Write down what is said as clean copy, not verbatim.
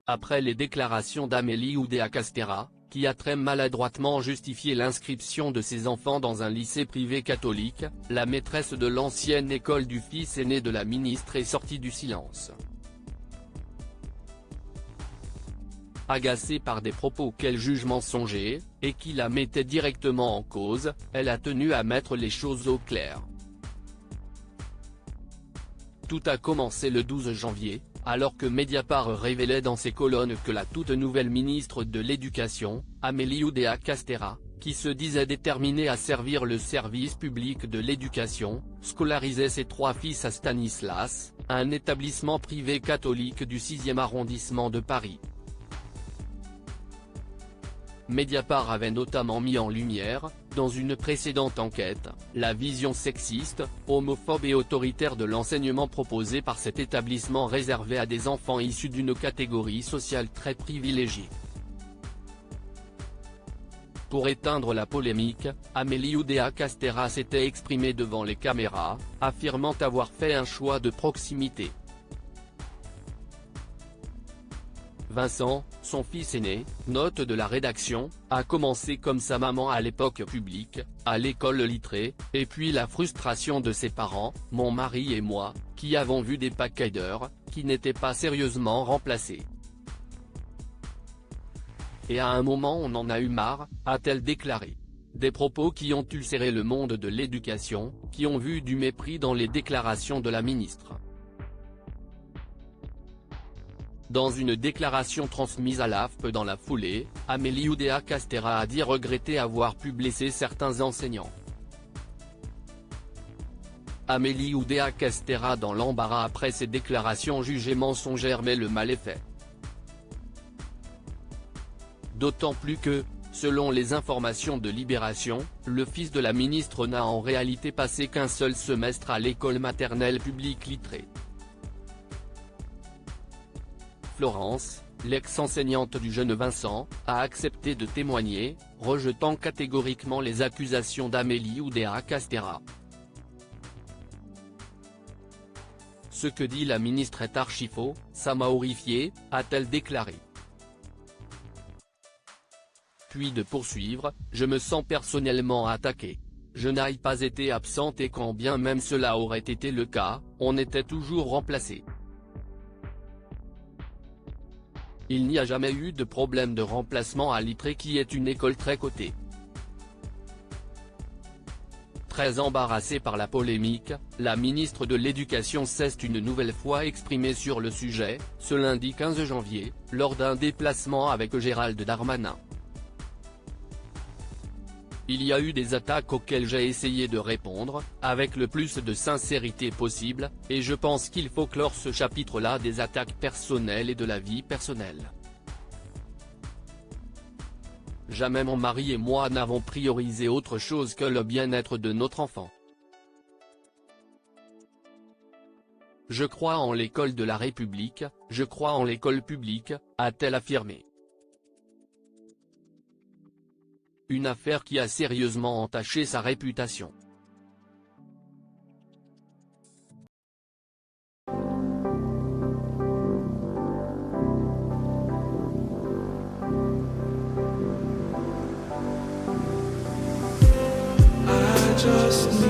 après les déclarations d'Amélie Oudéa-Castéra, qui a très maladroitement justifié l'inscription de ses enfants dans un lycée privé catholique, la maîtresse de l'ancienne école du fils aîné de la ministre est sortie du silence. Agacée par des propos qu'elle juge mensongers, et qui la mettaient directement en cause, elle a tenu à mettre les choses au clair. Tout a commencé le 12 janvier, alors que Mediapart révélait dans ses colonnes que la toute nouvelle ministre de l'Éducation, Amélie Oudéa-Castéra, qui se disait déterminée à servir le service public de l'éducation, scolarisait ses 3 fils à Stanislas, un établissement privé catholique du 6e arrondissement de Paris. Mediapart avait notamment mis en lumière, dans une précédente enquête, la vision sexiste, homophobe et autoritaire de l'enseignement proposé par cet établissement réservé à des enfants issus d'une catégorie sociale très privilégiée. Pour éteindre la polémique, Amélie Oudéa-Castéra s'était exprimée devant les caméras, affirmant avoir fait un choix de proximité. Vincent, son fils aîné, note de la rédaction, a commencé comme sa maman à l'époque publique, à l'école Littré, et puis la frustration de ses parents, mon mari et moi, qui avons vu des paquets d'heures, qui n'étaient pas sérieusement remplacés. Et à un moment on en a eu marre, a-t-elle déclaré. Des propos qui ont ulcéré le monde de l'éducation, qui ont vu du mépris dans les déclarations de la ministre. Dans une déclaration transmise à l'AFP dans la foulée, Amélie Oudéa-Castéra a dit regretter avoir pu blesser certains enseignants. Amélie Oudéa-Castéra dans l'embarras après ses déclarations jugées mensongères, mais le mal est fait. D'autant plus que, selon les informations de Libération, le fils de la ministre n'a en réalité passé qu'un seul semestre à l'école maternelle publique Littré. Florence, l'ex-enseignante du jeune Vincent, a accepté de témoigner, rejetant catégoriquement les accusations d'Amélie Oudéa-Castéra. Ce que dit la ministre est archi-faux, ça m'a horrifié, a-t-elle déclaré. Puis de poursuivre, je me sens personnellement attaquée. Je n'ai pas été absente et quand bien même cela aurait été le cas, on était toujours remplacé. Il n'y a jamais eu de problème de remplacement à Littré qui est une école très cotée. Très embarrassée par la polémique, la ministre de l'Éducation s'est une nouvelle fois exprimée sur le sujet, ce lundi 15 janvier, lors d'un déplacement avec Gérald Darmanin. Il y a eu des attaques auxquelles j'ai essayé de répondre, avec le plus de sincérité possible, et je pense qu'il faut clore ce chapitre-là des attaques personnelles et de la vie personnelle. Jamais mon mari et moi n'avons priorisé autre chose que le bien-être de notre enfant. Je crois en l'école de la République, je crois en l'école publique, a-t-elle affirmé. Une affaire qui a sérieusement entaché sa réputation. Just